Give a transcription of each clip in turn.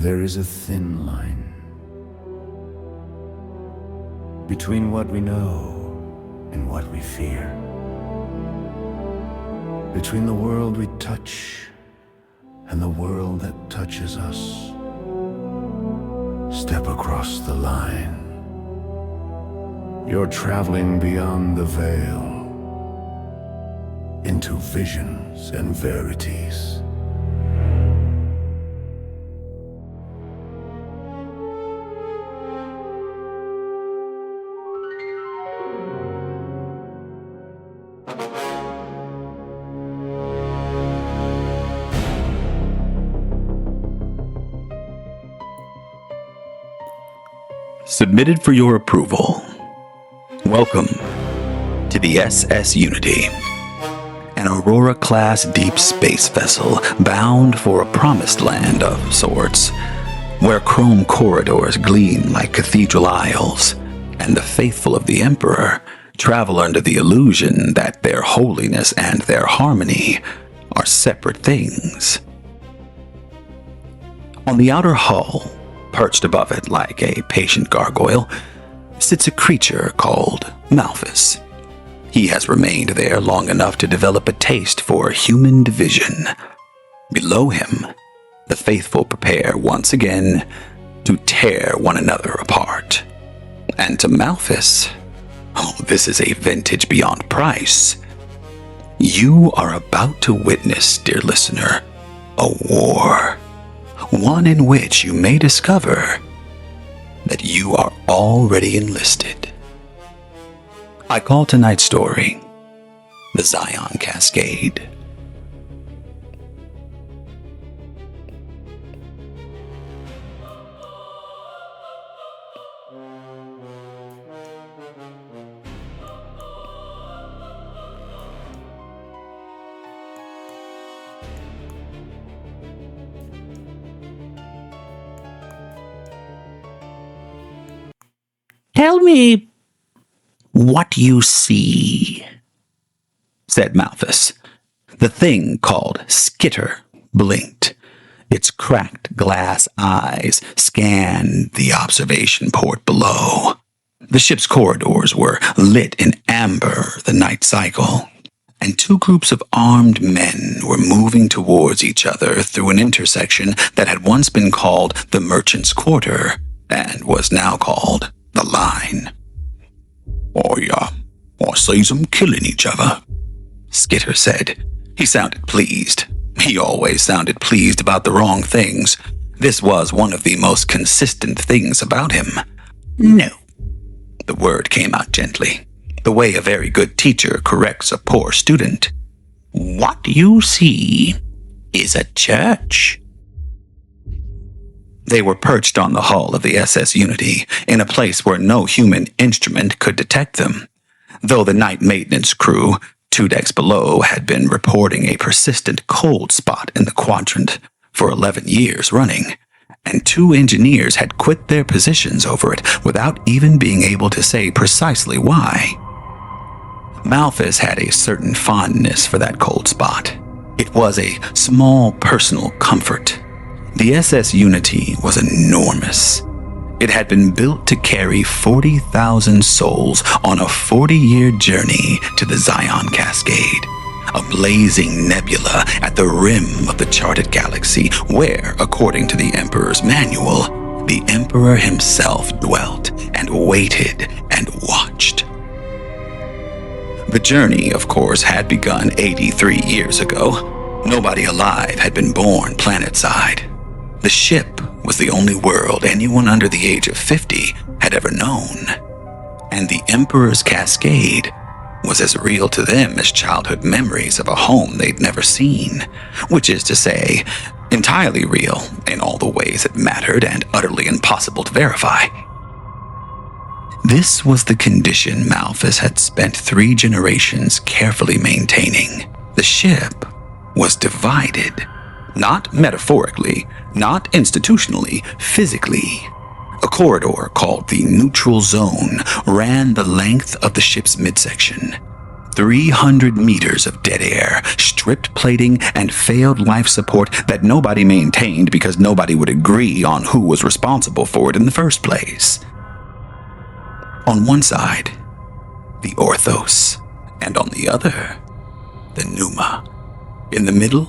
There is a thin line between what we know and what we fear. Between the world we touch and the world that touches us. Step across the line. You're traveling beyond the veil into visions and verities. Submitted for your approval. Welcome to the SS Unity, an Aurora-class deep space vessel bound for a promised land of sorts, where chrome corridors gleam like cathedral aisles, and the faithful of the Emperor travel under the illusion that their holiness and their harmony are separate things. On the outer hull, perched above it like a patient gargoyle, sits a creature called Malphas. He has remained there long enough to develop a taste for human division. Below him, the faithful prepare once again to tear one another apart. And to Malphas, this is a vintage beyond price. You are about to witness, dear listener, a war. One in which you may discover that you are already enlisted. I call tonight's story the Zion Cascade. Tell me what you see, said Malphas. The thing called Skitter blinked. Its cracked glass eyes scanned the observation port below. The ship's corridors were lit in amber the night cycle, and two groups of armed men were moving towards each other through an intersection that had once been called the Merchant's Quarter and was now called the Line. I sees 'em killing each other, Skitter said. He sounded pleased. He always sounded pleased about the wrong things. This was one of the most consistent things about him. No. The word came out gently, the way a very good teacher corrects a poor student. What you see is a church. They were perched on the hull of the SS Unity, in a place where no human instrument could detect them, though the night maintenance crew, 2 decks below, had been reporting a persistent cold spot in the quadrant for 11 years running, and 2 engineers had quit their positions over it without even being able to say precisely why. Malphas had a certain fondness for that cold spot. It was a small personal comfort. The SS Unity was enormous. It had been built to carry 40,000 souls on a 40-year journey to the Zion Cascade, a blazing nebula at the rim of the charted galaxy where, according to the Emperor's manual, the Emperor himself dwelt and waited and watched. The journey, of course, had begun 83 years ago. Nobody alive had been born planetside. The ship was the only world anyone under the age of 50 had ever known. And the Emperor's Cascade was as real to them as childhood memories of a home they'd never seen, which is to say, entirely real in all the ways that mattered and utterly impossible to verify. This was the condition Malphas had spent 3 generations carefully maintaining. The ship was divided. Not metaphorically, not institutionally, physically. A corridor called the Neutral Zone ran the length of the ship's midsection. 300 meters of dead air, stripped plating and failed life support that nobody maintained because nobody would agree on who was responsible for it in the first place. On one side, the Orthos, and on the other, the Pneuma. In the middle,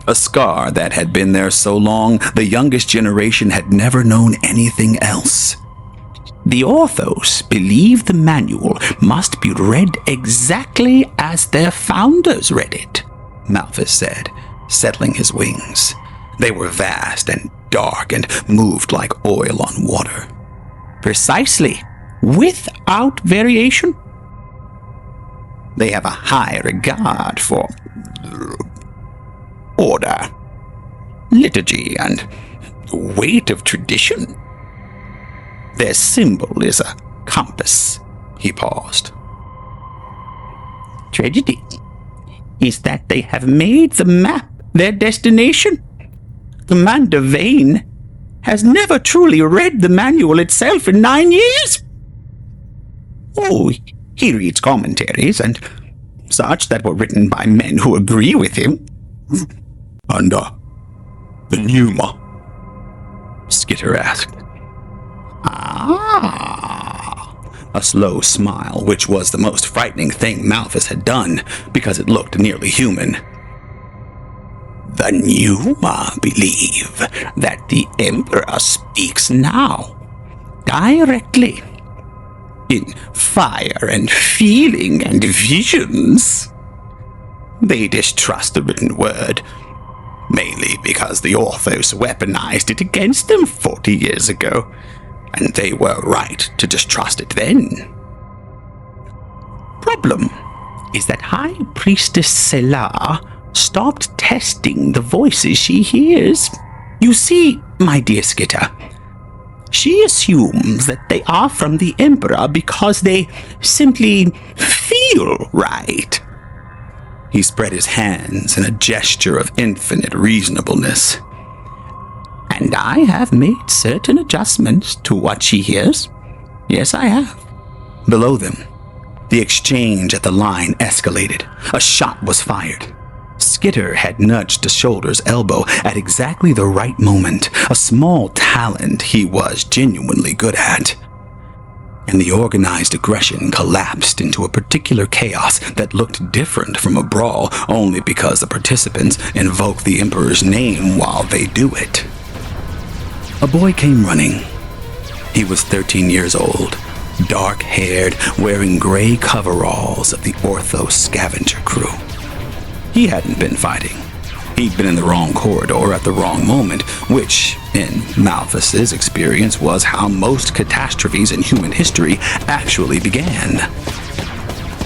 a scar that had been there so long the youngest generation had never known anything else. The Orthos believe the manual must be read exactly as their founders read it, Malphas said, settling his wings. They were vast and dark and moved like oil on water. Precisely, without variation. They have a high regard for order, liturgy, and weight of tradition. Their symbol is a compass. He paused. Tragedy is that they have made the map their destination. Commander Vane has never truly read the manual itself in 9 years. Oh, he reads commentaries and such that were written by men who agree with him. And, the Pneuma? Skitter asked. Ah. A slow smile, which was the most frightening thing Malphas had done, because it looked nearly human. The Pneuma believe that the Emperor speaks now, directly, in fire and feeling and visions. They distrust the written word, mainly because the Orthos weaponized it against them 40 years ago, and they were right to distrust it then. Problem is that High Priestess Elara stopped testing the voices she hears. You see, my dear Skitter, she assumes that they are from the Emperor because they simply feel right. He spread his hands in a gesture of infinite reasonableness. And I have made certain adjustments to what she hears. Yes, I have. Below them, the exchange at the line escalated. A shot was fired. Skitter had nudged a shoulder's elbow at exactly the right moment, a small talent he was genuinely good at. And the organized aggression collapsed into a particular chaos that looked different from a brawl only because the participants invoke the Emperor's name while they do it. A boy came running. He was 13 years old, dark-haired, wearing gray coveralls of the Orthos scavenger crew. He hadn't been fighting. He'd been in the wrong corridor at the wrong moment, which, in Malphas's experience, was how most catastrophes in human history actually began.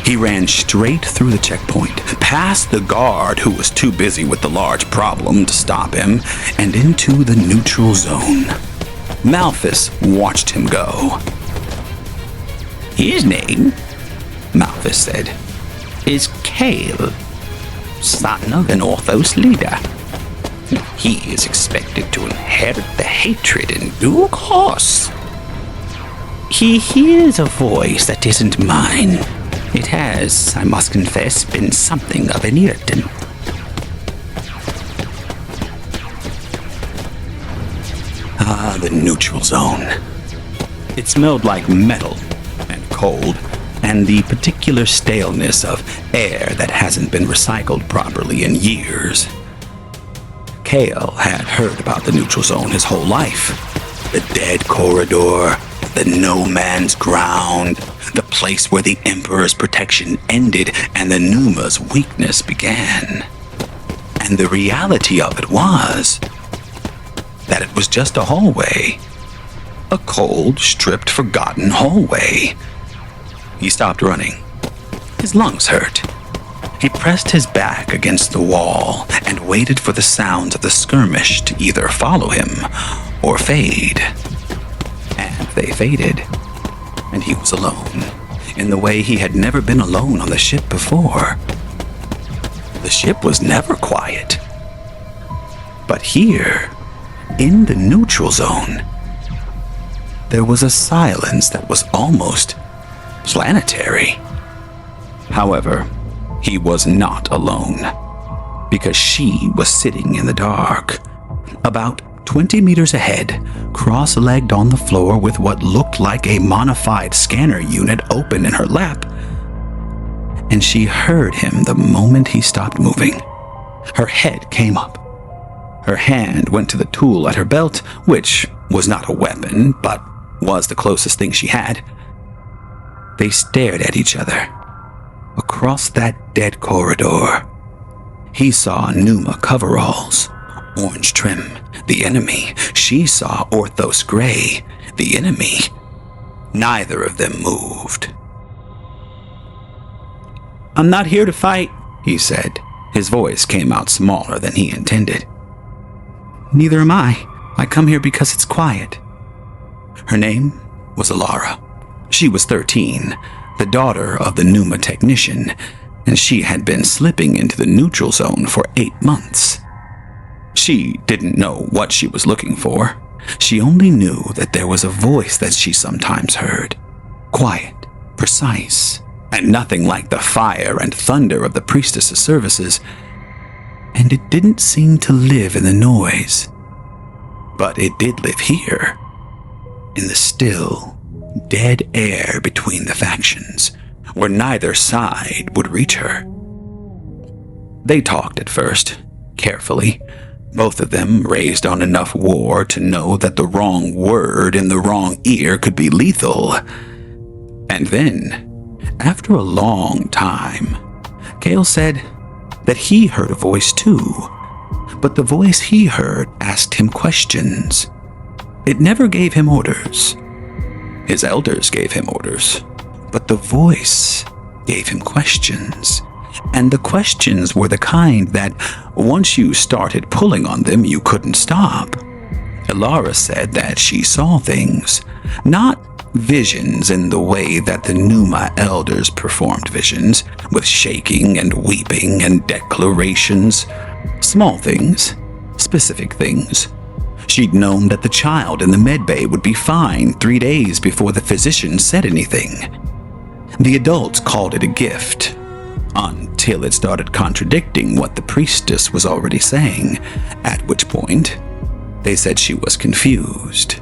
He ran straight through the checkpoint, past the guard who was too busy with the large problem to stop him, and into the neutral zone. Malphas watched him go. His name, Malphas said, is Kael, son of an Orthos leader. He is expected to inherit the hatred in due course. He hears a voice that isn't mine. It has, I must confess, been something of an irritant. Ah, the neutral zone. It smelled like metal and cold, and the particular staleness of air that hasn't been recycled properly in years. Kael had heard about the neutral zone his whole life. The dead corridor, the no man's ground, the place where the Emperor's protection ended and the Pneuma's weakness began. And the reality of it was that it was just a hallway. A cold, stripped, forgotten hallway. He stopped running. His lungs hurt. He pressed his back against the wall and waited for the sounds of the skirmish to either follow him or fade. And they faded. And he was alone, in the way he had never been alone on the ship before. The ship was never quiet. But here, in the neutral zone, there was a silence that was almost planetary. However, he was not alone. because she was sitting in the dark. About 20 meters ahead, cross-legged on the floor with what looked like a modified scanner unit open in her lap. And she heard him the moment he stopped moving. Her head came up. Her hand went to the tool at her belt, which was not a weapon, but was the closest thing she had. They stared at each other. Across that dead corridor, he saw Pneuma coveralls, orange trim, the enemy. She saw Orthos gray, the enemy. Neither of them moved. "I'm not here to fight," he said. His voice came out smaller than he intended. "Neither am I. I come here because it's quiet." Her name was Elara. She was 13, the daughter of the Pneuma technician, and she had been slipping into the neutral zone for 8 months. She didn't know what she was looking for. She only knew that there was a voice that she sometimes heard. Quiet, precise, and nothing like the fire and thunder of the priestess's services. And it didn't seem to live in the noise. But it did live here, in the still, dead air between the factions, where neither side would reach her. They talked at first, carefully. Both of them raised on enough war to know that the wrong word in the wrong ear could be lethal. And then, after a long time, Kael said that he heard a voice too, but the voice he heard asked him questions. It never gave him orders. His elders gave him orders, but the voice gave him questions. And the questions were the kind that, once you started pulling on them, you couldn't stop. Elara said that she saw things, not visions in the way that the Pneuma elders performed visions, with shaking and weeping and declarations. Small things, specific things. She'd known that the child in the medbay would be fine 3 days before the physician said anything. The adults called it a gift, until it started contradicting what the priestess was already saying, at which point they said she was confused.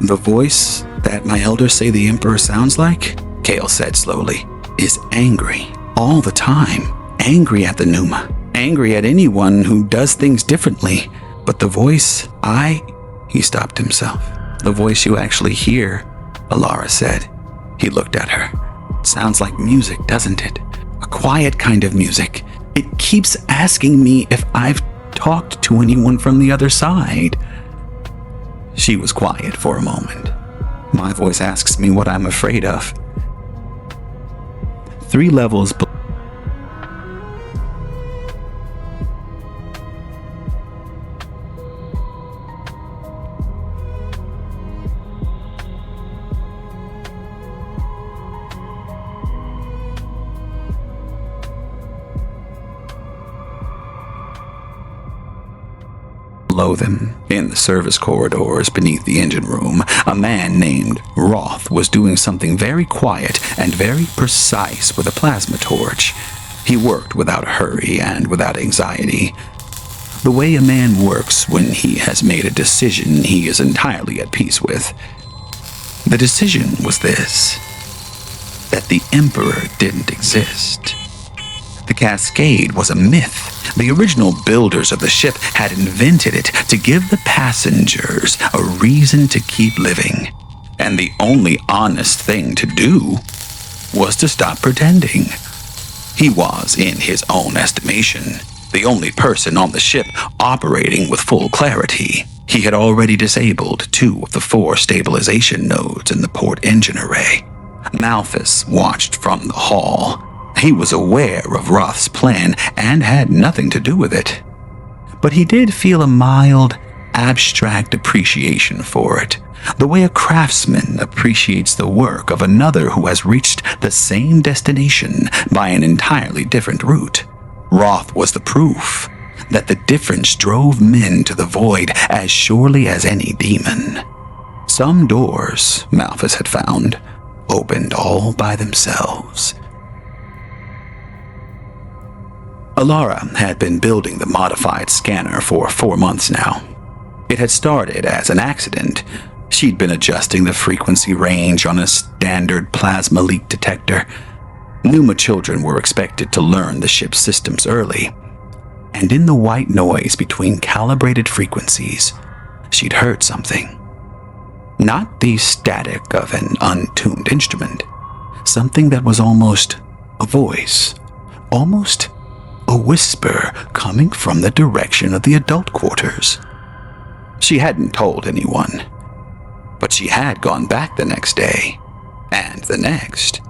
"The voice that my elders say the Emperor sounds like," Kael said slowly, "is angry all the time. Angry at the Pneuma. Angry at anyone who does things differently. But the voice He stopped himself. "The voice you actually hear," Elara said. He looked at her. "Sounds like music, doesn't it? A quiet kind of music. It keeps asking me if I've talked to anyone from the other side." She was quiet for a moment. "My voice asks me what I'm afraid of." 3 levels below them, in the service corridors beneath the engine room, a man named Roth was doing something very quiet and very precise with a plasma torch. He worked without hurry and without anxiety. The way a man works when he has made a decision he is entirely at peace with. The decision was this: that the Emperor didn't exist. The Cascade was a myth. The original builders of the ship had invented it to give the passengers a reason to keep living. And the only honest thing to do was to stop pretending. He was, in his own estimation, the only person on the ship operating with full clarity. He had already disabled 2 of the 4 stabilization nodes in the port engine array. Malphas watched from the hall. He was aware of Roth's plan and had nothing to do with it. But he did feel a mild, abstract appreciation for it, the way a craftsman appreciates the work of another who has reached the same destination by an entirely different route. Roth was the proof that the difference drove men to the void as surely as any demon. Some doors, Malphas had found, opened all by themselves. Elara had been building the modified scanner for 4 months now. It had started as an accident. She'd been adjusting the frequency range on a standard plasma leak detector. Pneuma children were expected to learn the ship's systems early, and in the white noise between calibrated frequencies, she'd heard something. Not the static of an untuned instrument, something that was almost a voice, almost a whisper coming from the direction of the adult quarters. She hadn't told anyone, but she had gone back the next day, and the next,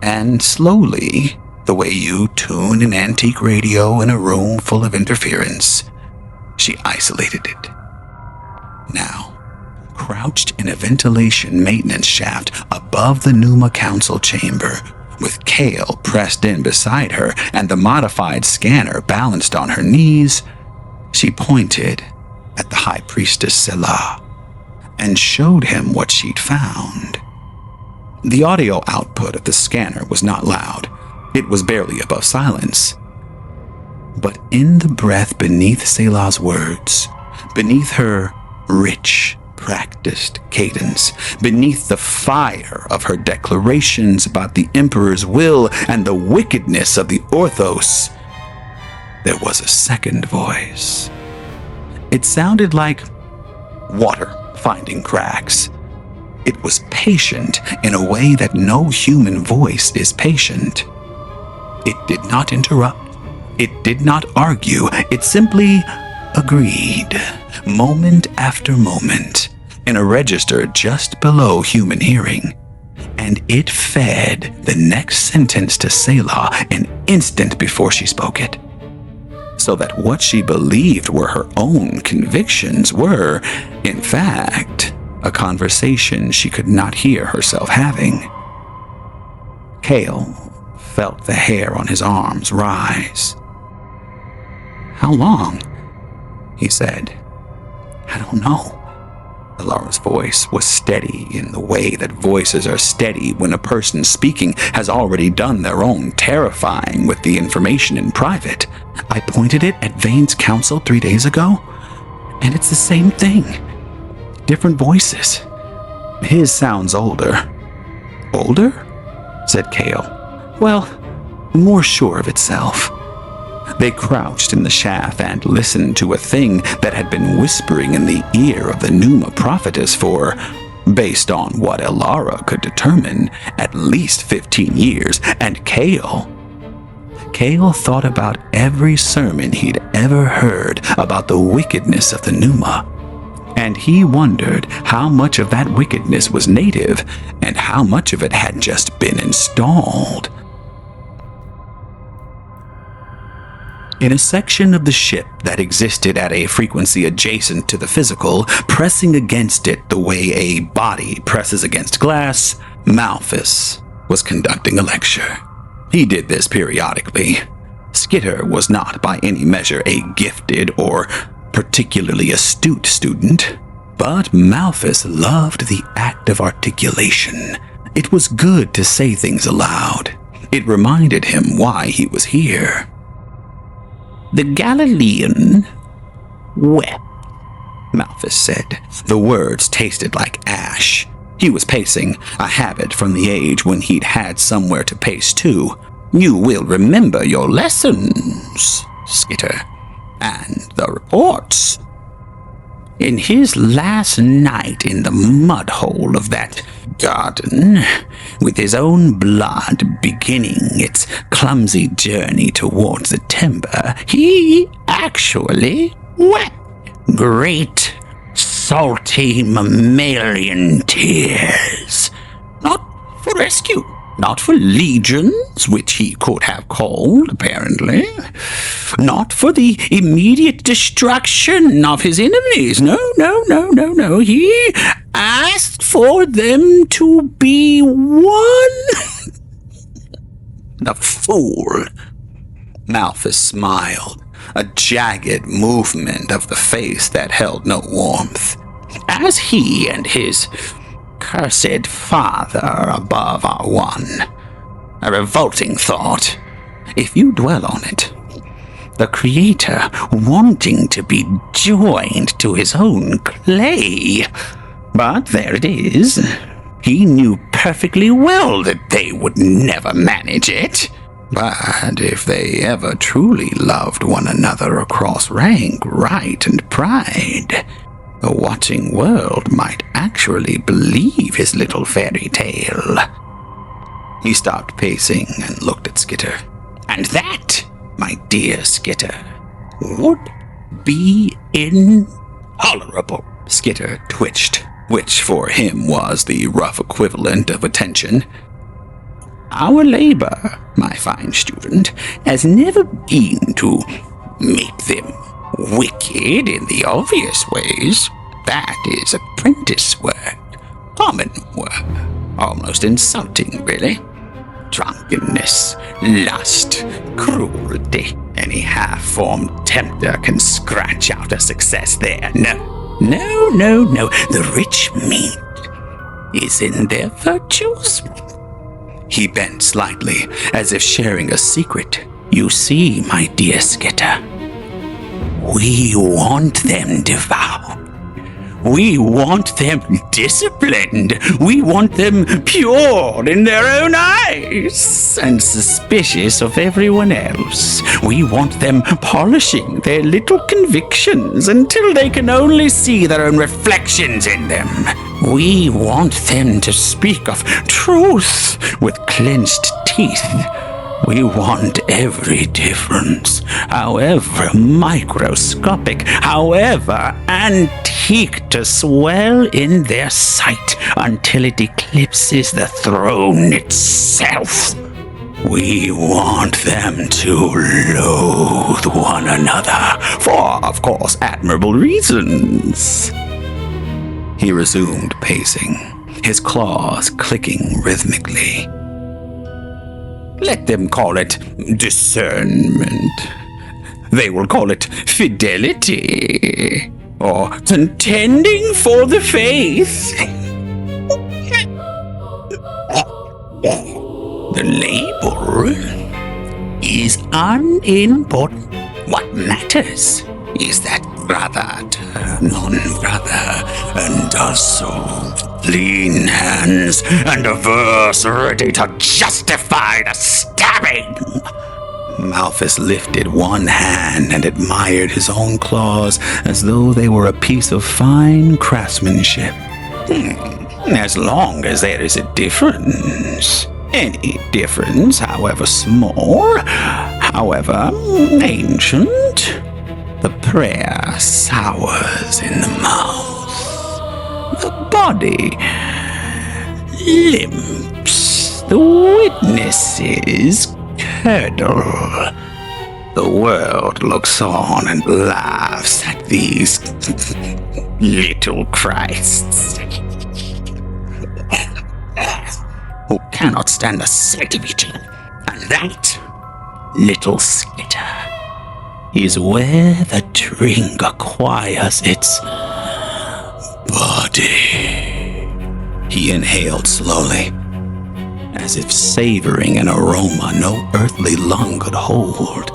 and slowly, the way you tune an antique radio in a room full of interference, she isolated it. Now, crouched in a ventilation maintenance shaft above the Pneuma Council chamber, with Kael pressed in beside her and the modified scanner balanced on her knees, she pointed at the High Priestess Selah and showed him what she'd found. The audio output of the scanner was not loud. It was barely above silence. But in the breath beneath Selah's words, beneath her rich, practiced cadence, beneath the fire of her declarations about the Emperor's will and the wickedness of the Orthos, there was a second voice. It sounded like water finding cracks. It was patient in a way that no human voice is patient. It did not interrupt. It did not argue. It simply agreed, moment after moment, in a register just below human hearing. And it fed the next sentence to Selah an instant before she spoke it. So that what she believed were her own convictions were, in fact, a conversation she could not hear herself having. Kael felt the hair on his arms rise. "How long?" he said. "I don't know." Elara's voice was steady in the way that voices are steady when a person speaking has already done their own terrifying with the information in private. "I pointed it at Vane's council 3 days ago, and it's the same thing. Different voices. His sounds older." "Older?" said Kael. "Well, more sure of itself." They crouched in the shaft and listened to a thing that had been whispering in the ear of the Pneuma prophetess for, based on what Elara could determine, at least 15 years, and Kael thought about every sermon he'd ever heard about the wickedness of the Pneuma, and he wondered how much of that wickedness was native and how much of it had just been installed. In a section of the ship that existed at a frequency adjacent to the physical, pressing against it the way a body presses against glass, Malphas was conducting a lecture. He did this periodically. Skitter was not by any measure a gifted or particularly astute student, but Malphas loved the act of articulation. It was good to say things aloud. It reminded him why he was here. "The Galilean wept," Malphas said. The words tasted like ash. He was pacing, a habit from the age when he'd had somewhere to pace to. "You will remember your lessons, Skitter, and the reports. In his last night in the mud hole of that garden, with his own blood beginning its clumsy journey towards the timber, he actually wept great, salty mammalian tears. Not for rescue, not for legions, which he could have called, apparently. Not for the immediate destruction of his enemies. No. He asked for them to be one. The fool. Malphas smiled, a jagged movement of the face that held no warmth. As he and his cursed father above are one. A revolting thought, if you dwell on it. The creator wanting to be joined to his own clay. But there it is. He knew perfectly well that they would never manage it. But if they ever truly loved one another across rank, right, and pride, the watching world might actually believe his little fairy tale. He stopped pacing and looked at Skitter. And that, my dear Skitter, would be intolerable. Skitter twitched, which for him was the rough equivalent of attention. Our labor, my fine student, has never been to make them wicked in the obvious ways. That is apprentice work, common work, almost insulting, really. Drunkenness, lust, cruelty. Any half-formed tempter can scratch out a success there. No. The rich meat is in their virtues. He bent slightly, as if sharing a secret. You see, my dear Skitter, we want them devoured. We want them disciplined. We want them pure in their own eyes and suspicious of everyone else. We want them polishing their little convictions until they can only see their own reflections in them. We want them to speak of truth with clenched teeth. We want every difference, however microscopic, however antique, to swell in their sight until it eclipses the throne itself. We want them to loathe one another for, of course, admirable reasons. He resumed pacing, his claws clicking rhythmically. Let them call it discernment. They will call it fidelity, or contending for the faith. The label is unimportant. What matters is that brother turn on brother, and does so with clean hands and a verse ready to justify the stabbing. Malphas lifted one hand and admired his own claws as though they were a piece of fine craftsmanship. As long as there is a difference, any difference, however small, however ancient, the prayer sours in the mouth. The body limps. The witnesses curdle. The world looks on and laughs at these little Christs who cannot stand the sight of each other. And that, little Skitter, is where the drink acquires its body. He inhaled slowly, as if savoring an aroma no earthly lung could hold.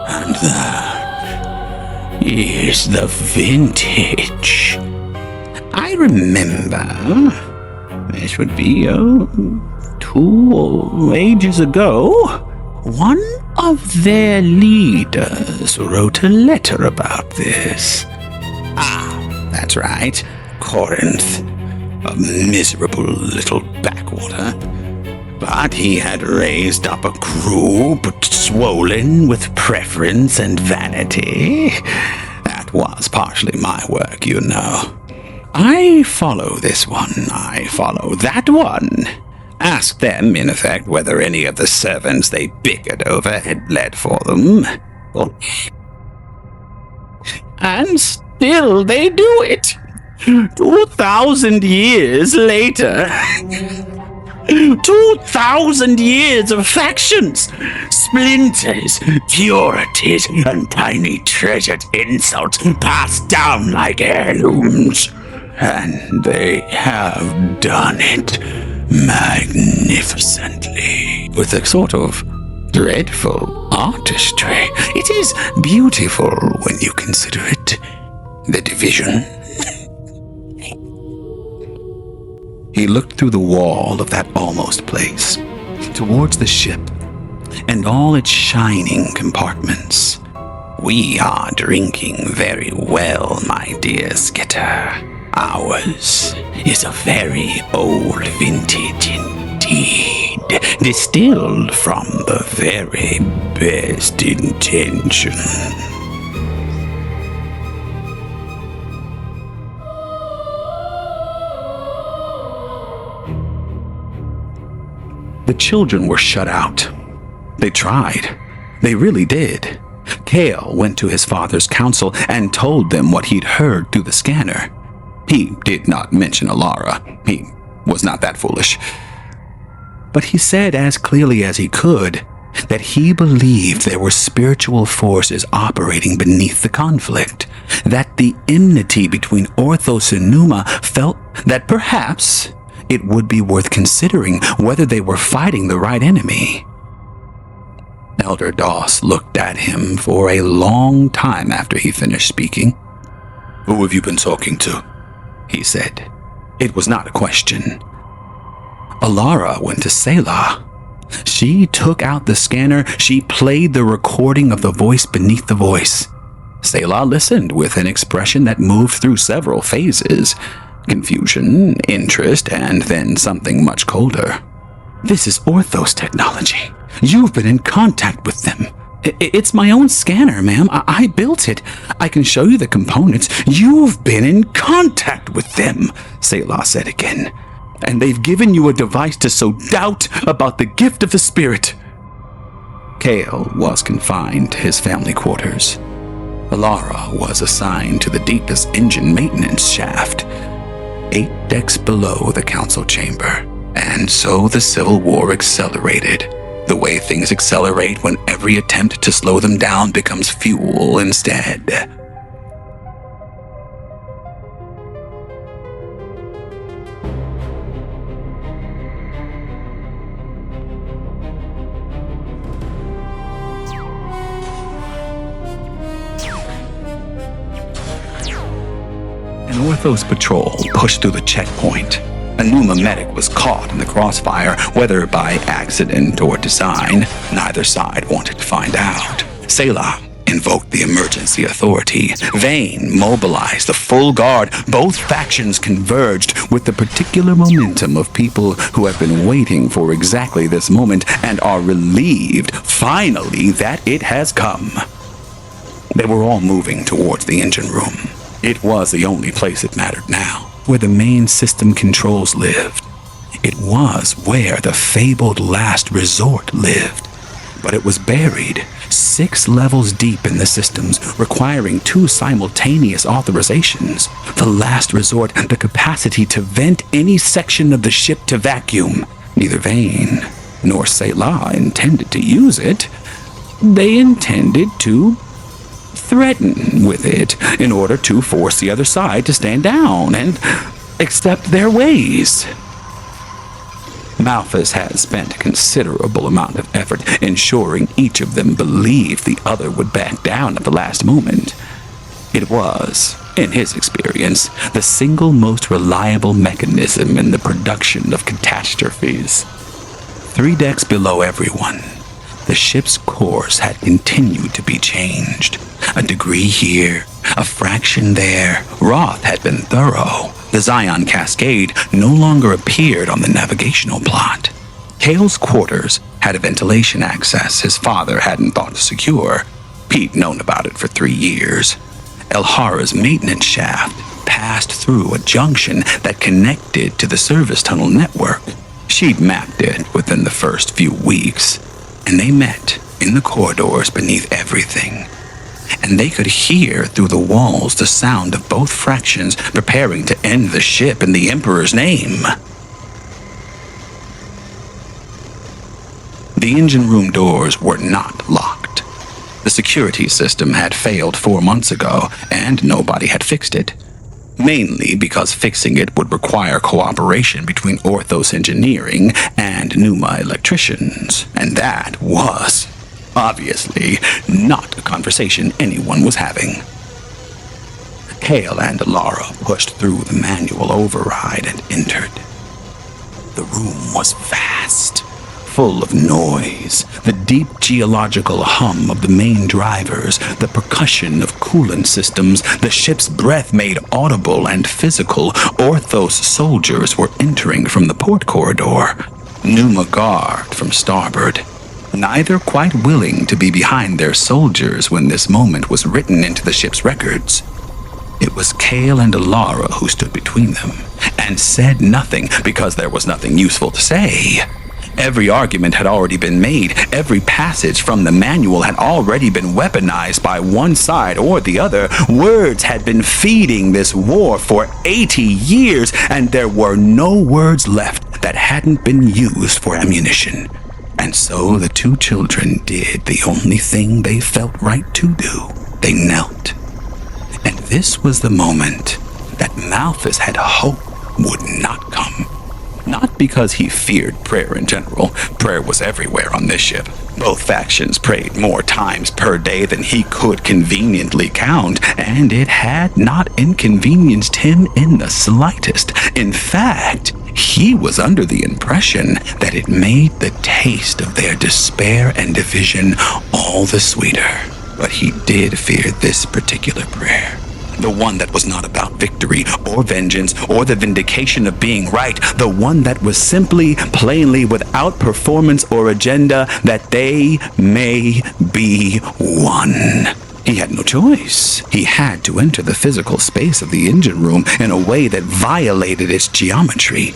And that is the vintage. I remember, this would be 2 ages ago, one of their leaders wrote a letter about this. That's right, Corinth, a miserable little backwater. But he had raised up a group swollen with preference and vanity. That was partially my work, you know. I follow this one, I follow that one. Asked them, in effect, whether any of the servants they bickered over had bled for them. And still they do it. 2,000 years later. 2,000 years of factions, splinters, purities, and tiny treasured insults passed down like heirlooms. And they have done it magnificently, with a sort of Dreadful artistry. It is beautiful when you consider it. The division. He looked through the wall of that almost place, towards the ship, and all its shining compartments. We are drinking very well, my dear Skitter. Ours is a very old vintage indeed, distilled from the very best intention. The children were shut out. They tried. They really did. Kael went to his father's council and told them what he'd heard through the scanner. He did not mention Elara. He was not that foolish. But he said as clearly as he could that he believed there were spiritual forces operating beneath the conflict, that the enmity between Orthos and Pneuma felt that perhaps it would be worth considering whether they were fighting the right enemy. Elder Doss looked at him for a long time after he finished speaking. "Who have you been talking to?" he said. It was not a question. Elara went to Selah. She took out the scanner. She played the recording of the voice beneath the voice. Selah listened with an expression that moved through several phases: confusion, interest, and then something much colder. "This is Orthos technology. You've been in contact with them." It's my own scanner, ma'am. I built it. I can show you the components. "You've been in contact with them," Selah said again. "And they've given you a device to sow doubt about the gift of the Spirit." Kael was confined to his family quarters. Elara was assigned to the deepest engine maintenance shaft, 8 decks below the council chamber. And so the Civil War accelerated, the way things accelerate when every attempt to slow them down becomes fuel instead. An Orthos patrol pushed through the checkpoint. A Pneuma medic was caught in the crossfire, whether by accident or design. Neither side wanted to find out. Selah invoked the emergency authority. Vane mobilized the full guard. Both factions converged with the particular momentum of people who have been waiting for exactly this moment and are relieved, finally, that it has come. They were all moving towards the engine room. It was the only place that mattered now, where the main system controls lived. It was where the fabled last resort lived. But it was buried 6 levels deep in the systems, requiring 2 simultaneous authorizations. The last resort, the capacity to vent any section of the ship to vacuum. Neither Vane nor Selah intended to use it. They intended to threaten with it in order to force the other side to stand down and accept their ways. Malphas had spent a considerable amount of effort ensuring each of them believed the other would back down at the last moment. It was, in his experience, the single most reliable mechanism in the production of catastrophes. 3 decks below everyone, the ship's course had continued to be changed. A degree here, a fraction there. Roth had been thorough. The Zion Cascade no longer appeared on the navigational plot. Kael's quarters had a ventilation access his father hadn't thought to secure. He'd known about it for 3 years. Elhara's maintenance shaft passed through a junction that connected to the service tunnel network. She'd mapped it within the first few weeks, and they met in the corridors beneath everything. And they could hear through the walls the sound of both fractions preparing to end the ship in the Emperor's name. The engine room doors were not locked. The security system had failed 4 months ago, and nobody had fixed it. mainly because fixing it would require cooperation between Orthos engineering and Pneuma electricians, and that was, obviously, not a conversation anyone was having. Kael and Elara pushed through the manual override and entered. The room was vast, full of noise, the deep geological hum of the main drivers, the percussion of coolant systems, the ship's breath made audible and physical. Orthos soldiers were entering from the port corridor, Pneuma guard from starboard, neither quite willing to be behind their soldiers when this moment was written into the ship's records. It was Kael and Elara who stood between them, and said nothing because there was nothing useful to say. Every argument had already been made. Every passage from the manual had already been weaponized by one side or the other. Words had been feeding this war for 80 years, and there were no words left that hadn't been used for ammunition. And so the two children did the only thing they felt right to do. They knelt. And this was the moment that Malphas had hoped would not come. Not because he feared prayer in general. Prayer was everywhere on this ship. Both factions prayed more times per day than he could conveniently count, and it had not inconvenienced him in the slightest. In fact, he was under the impression that it made the taste of their despair and division all the sweeter. But he did fear this particular prayer. The one that was not about victory or vengeance or the vindication of being right. The one that was simply, plainly, without performance or agenda, that they may be one. He had no choice. He had to enter the physical space of the engine room in a way that violated its geometry.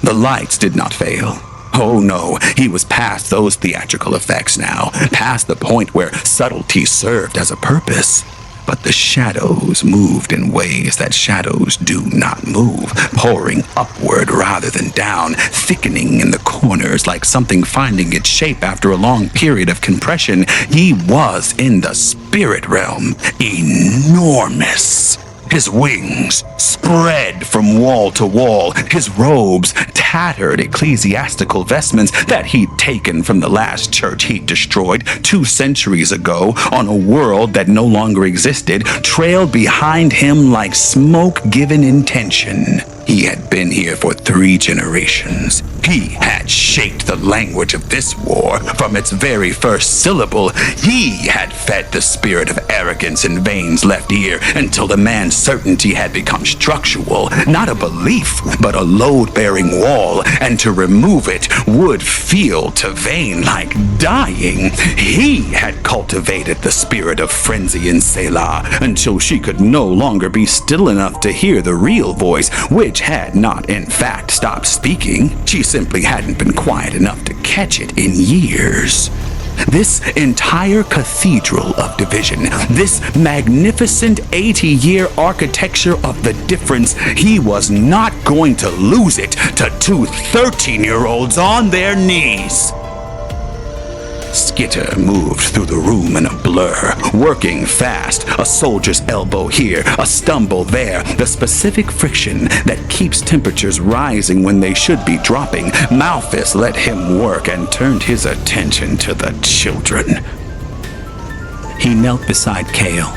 The lights did not fail. Oh no, he was past those theatrical effects now, past the point where subtlety served as a purpose. But the shadows moved in ways that shadows do not move, pouring upward rather than down, thickening in the corners like something finding its shape after a long period of compression. He was in the spirit realm, enormous. His wings spread from wall to wall, his robes tattered ecclesiastical vestments that he'd taken from the last church he'd destroyed 2 centuries ago on a world that no longer existed, trailed behind him like smoke given intention. He had been here for 3 generations. He had shaped the language of this war from its very first syllable. He had fed the spirit of arrogance in Vane's left ear until the man's certainty had become structural, not a belief, but a load-bearing wall, and to remove it would feel to Vane like dying. He had cultivated the spirit of frenzy in Selah until she could no longer be still enough to hear the real voice, which had not in fact stopped speaking. She simply hadn't been quiet enough to catch it in years. This entire cathedral of division, this magnificent 80-year architecture of the difference, he was not going to lose it to 2 13-year-olds on their knees. Skitter moved through the room in a blur, working fast, a soldier's elbow here, a stumble there, the specific friction that keeps temperatures rising when they should be dropping. Malphas let him work and turned his attention to the children. He knelt beside Kael.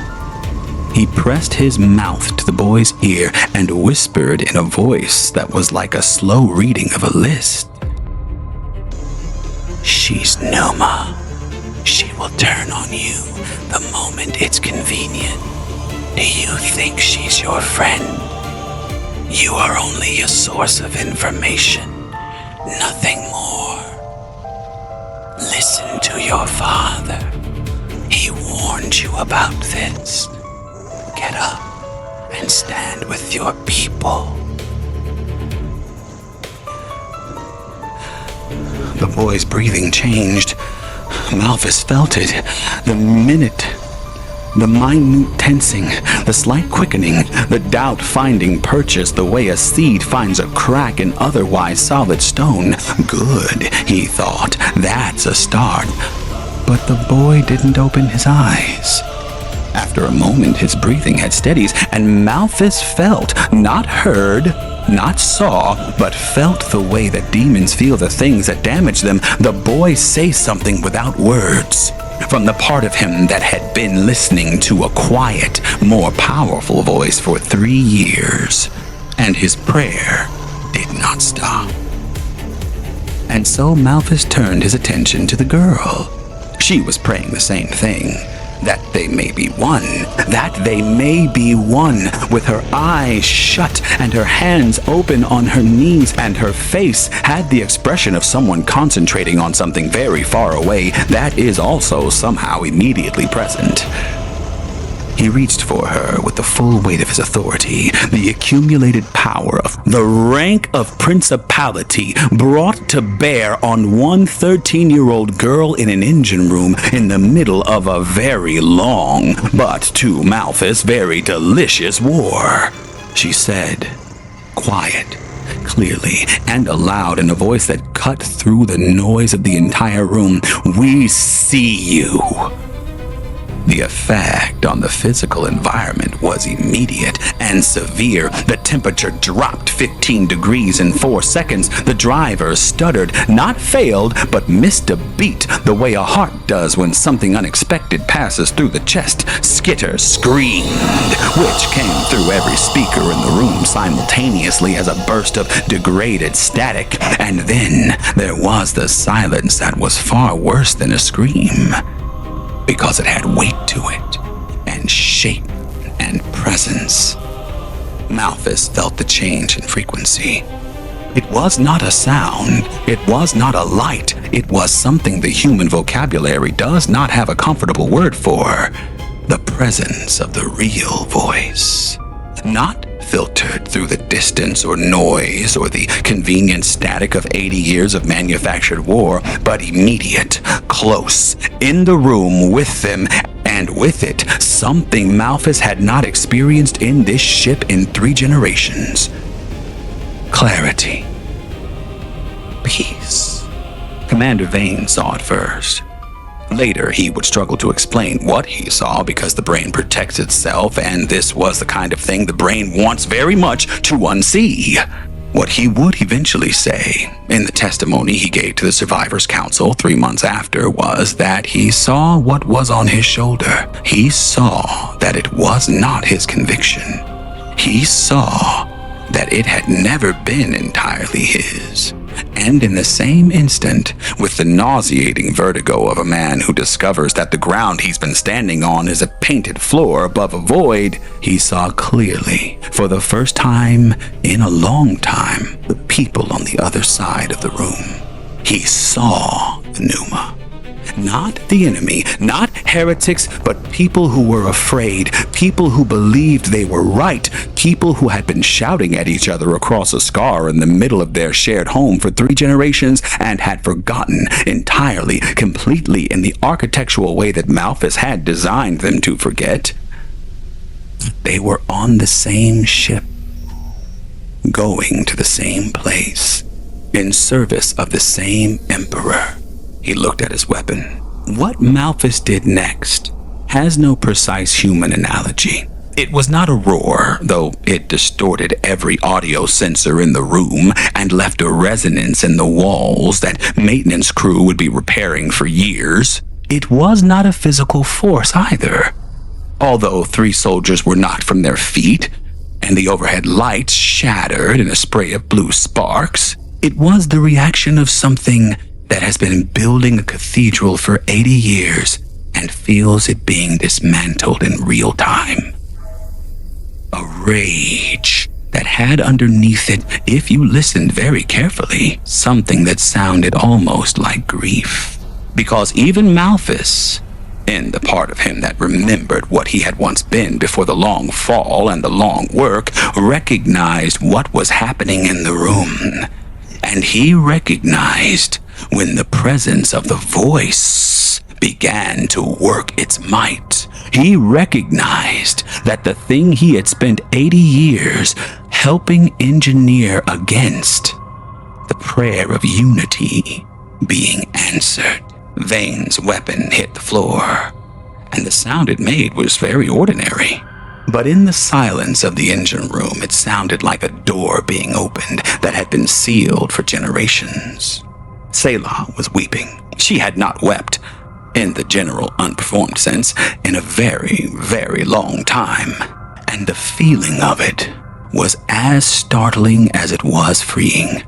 He pressed his mouth to the boy's ear and whispered in a voice that was like a slow reading of a list. She's Pneuma. She will turn on you the moment it's convenient. Do you think she's your friend? You are only a source of information, nothing more. Listen to your father. He warned you about this. Get up and stand with your people. The boy's breathing changed. Malphas felt it. The minute, the minute tensing, the slight quickening, the doubt finding purchase the way a seed finds a crack in otherwise solid stone. Good, he thought. That's a start. But the boy didn't open his eyes. After a moment, his breathing had steadied, and Malphas felt, not heard, not saw, but felt the way that demons feel the things that damage them, the boy say something without words. From the part of him that had been listening to a quiet, more powerful voice for 3 years. And his prayer did not stop. And so Malphas turned his attention to the girl. She was praying the same thing. That they may be one, that they may be one, with her eyes shut and her hands open on her knees, and her face had the expression of someone concentrating on something very far away that is also somehow immediately present. He reached for her with the full weight of his authority, the accumulated power of the rank of principality brought to bear on one 13-year-old girl in an engine room in the middle of a very long, but to Malphas very delicious war. She said, quiet, clearly, and aloud in a voice that cut through the noise of the entire room, "We see you." The effect on the physical environment was immediate and severe. The temperature dropped 15 degrees in 4 seconds. The driver stuttered, not failed, but missed a beat the way a heart does when something unexpected passes through the chest. Skitter screamed, which came through every speaker in the room simultaneously as a burst of degraded static. And then there was the silence that was far worse than a scream, because it had weight to it, and shape, and presence. Malphas felt the change in frequency. It was not a sound, it was not a light, it was something the human vocabulary does not have a comfortable word for. The presence of the real voice. Not filtered through the distance or noise or the convenient static of 80 years of manufactured war, but immediate, close, in the room with them, and with it, something Malphas had not experienced in this ship in 3 generations. Clarity. Peace. Commander Vane saw it first. Later, he would struggle to explain what he saw because the brain protects itself, and this was the kind of thing the brain wants very much to unsee. What he would eventually say, in the testimony he gave to the Survivors' Council 3 months after, was that he saw what was on his shoulder. He saw that it was not his conviction. He saw that it had never been entirely his. And in the same instant, with the nauseating vertigo of a man who discovers that the ground he's been standing on is a painted floor above a void, he saw clearly, for the first time in a long time, the people on the other side of the room. He saw Pneuma. Not the enemy, not heretics, but people who were afraid, people who believed they were right, people who had been shouting at each other across a scar in the middle of their shared home for 3 generations and had forgotten entirely, completely in the architectural way that Malphas had designed them to forget. They were on the same ship, going to the same place, in service of the same emperor. He looked at his weapon. What Malphas did next has no precise human analogy. It was not a roar, though it distorted every audio sensor in the room and left a resonance in the walls that maintenance crew would be repairing for years. It was not a physical force either. Although 3 soldiers were knocked from their feet, and the overhead lights shattered in a spray of blue sparks, it was the reaction of something that has been building a cathedral for 80 years and feels it being dismantled in real time. A rage that had underneath it, if you listened very carefully, something that sounded almost like grief. Because even Malphas, in the part of him that remembered what he had once been before the long fall and the long work, recognized what was happening in the room. And he recognized when the presence of the voice began to work its might. He recognized that the thing he had spent 80 years helping engineer against, the prayer of unity being answered. Vane's weapon hit the floor, and the sound it made was very ordinary. But in the silence of the engine room, it sounded like a door being opened that had been sealed for generations. Selah was weeping. She had not wept, in the general unperformed sense, in a very, very long time. And the feeling of it was as startling as it was freeing.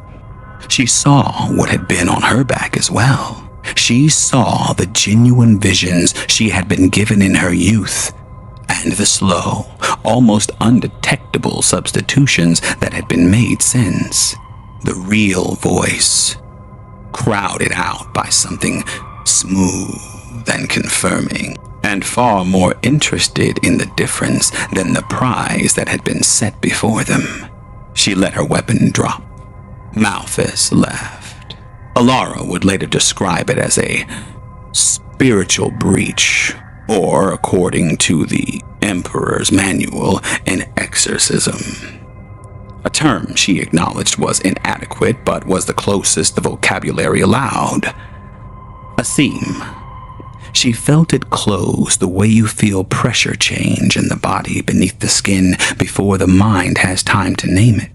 She saw what had been on her back as well. She saw the genuine visions she had been given in her youth, and the slow, almost undetectable substitutions that had been made since. The real voice, crowded out by something smooth and confirming, and far more interested in the difference than the prize that had been set before them. She let her weapon drop. Malphas laughed. Elara would later describe it as a spiritual breach, or, according to the Emperor's manual, an exorcism. A term she acknowledged was inadequate, but was the closest the vocabulary allowed. A seam. She felt it close the way you feel pressure change in the body beneath the skin before the mind has time to name it.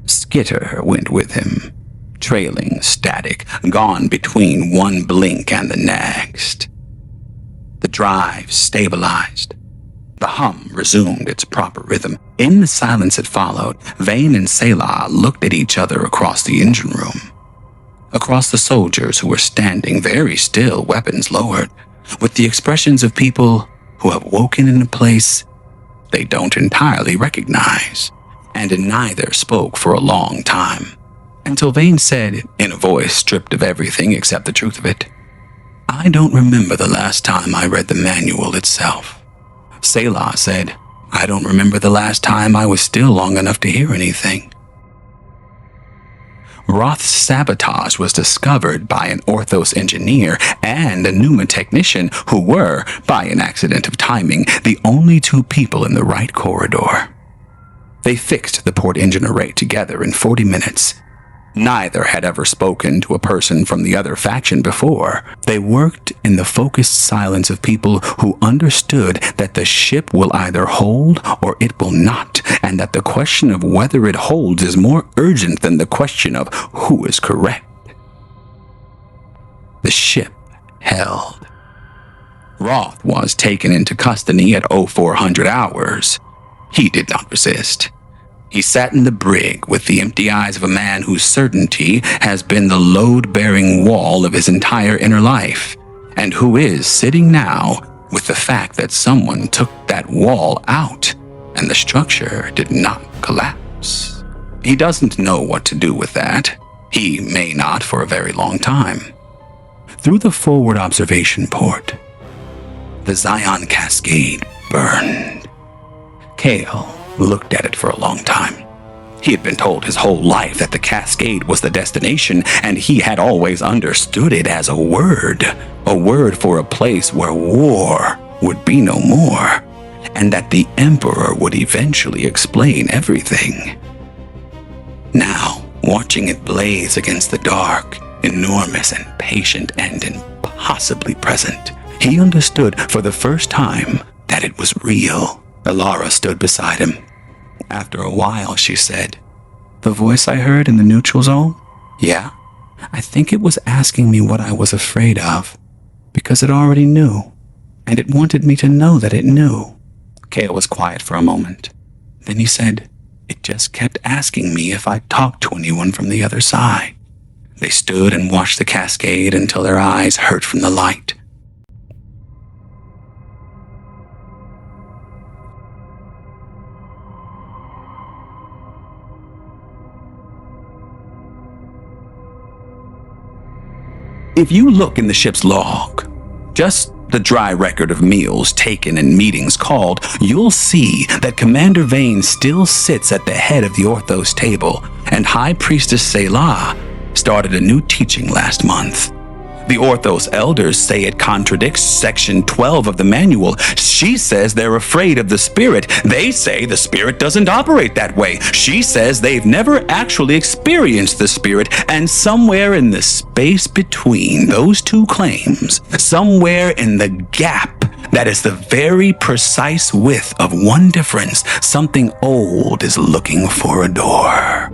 Skitter went with him, trailing static, gone between one blink and the next. The drive stabilized. The hum resumed its proper rhythm. In the silence that followed, Vane and Selah looked at each other across the engine room. Across the soldiers who were standing very still, weapons lowered, with the expressions of people who have woken in a place they don't entirely recognize. And neither spoke for a long time, until Vane said, in a voice stripped of everything except the truth of it, "I don't remember the last time I read the manual itself." Selah said, "I don't remember the last time I was still long enough to hear anything." Roth's sabotage was discovered by an Orthos engineer and a Pneuma technician who were, by an accident of timing, the only two people in the right corridor. They fixed the port engine array together in 40 minutes. Neither had ever spoken to a person from the other faction before. They worked in the focused silence of people who understood that the ship will either hold or it will not, and that the question of whether it holds is more urgent than the question of who is correct. The ship held. Roth was taken into custody at 0400 hours. He did not resist. He sat in the brig with the empty eyes of a man whose certainty has been the load-bearing wall of his entire inner life, and who is sitting now with the fact that someone took that wall out and the structure did not collapse. He doesn't know what to do with that. He may not for a very long time. Through the forward observation port, the Zion Cascade burned. Kael looked at it for a long time. He had been told his whole life that the Cascade was the destination, and he had always understood it as a word for a place where war would be no more, and that the Emperor would eventually explain everything. Now, watching it blaze against the dark, enormous and patient and impossibly present, he understood for the first time that it was real. Elara stood beside him. After a while, she said, "The voice I heard in the neutral zone? Yeah, I think it was asking me what I was afraid of, because it already knew, and it wanted me to know that it knew." Kael was quiet for a moment. Then he said, "It just kept asking me if I'd talked to anyone from the other side." They stood and watched the cascade until their eyes hurt from the light. If you look in the ship's log, just the dry record of meals taken and meetings called, you'll see that Commander Vane still sits at the head of the Orthos table, and High Priestess Selah started a new teaching last month. The Orthos elders say it contradicts Section 12 of the manual. She says they're afraid of the spirit. They say the spirit doesn't operate that way. She says they've never actually experienced the spirit, and somewhere in the space between those two claims, somewhere in the gap That is the very precise width of one difference. Something old is looking for a door.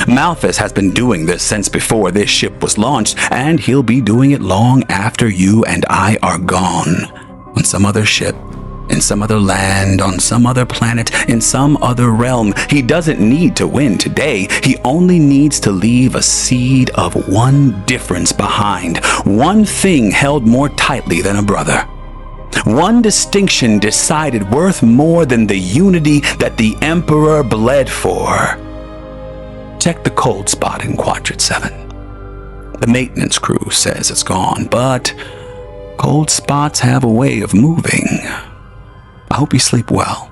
Malphas has been doing this since before this ship was launched, and he'll be doing it long after you and I are gone. On some other ship, in some other land, on some other planet, in some other realm. He doesn't need to win today. He only needs to leave a seed of one difference behind. One thing held more tightly than a brother. One distinction decided worth more than the unity that the Emperor bled for. Check the cold spot in Quadrant 7. The maintenance crew says it's gone, but cold spots have a way of moving. I hope you sleep well.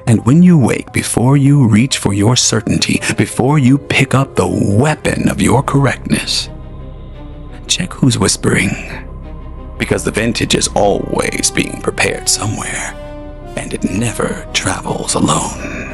And when you wake, before you reach for your certainty, before you pick up the weapon of your correctness, check who's whispering. Because the vintage is always being prepared somewhere, and it never travels alone.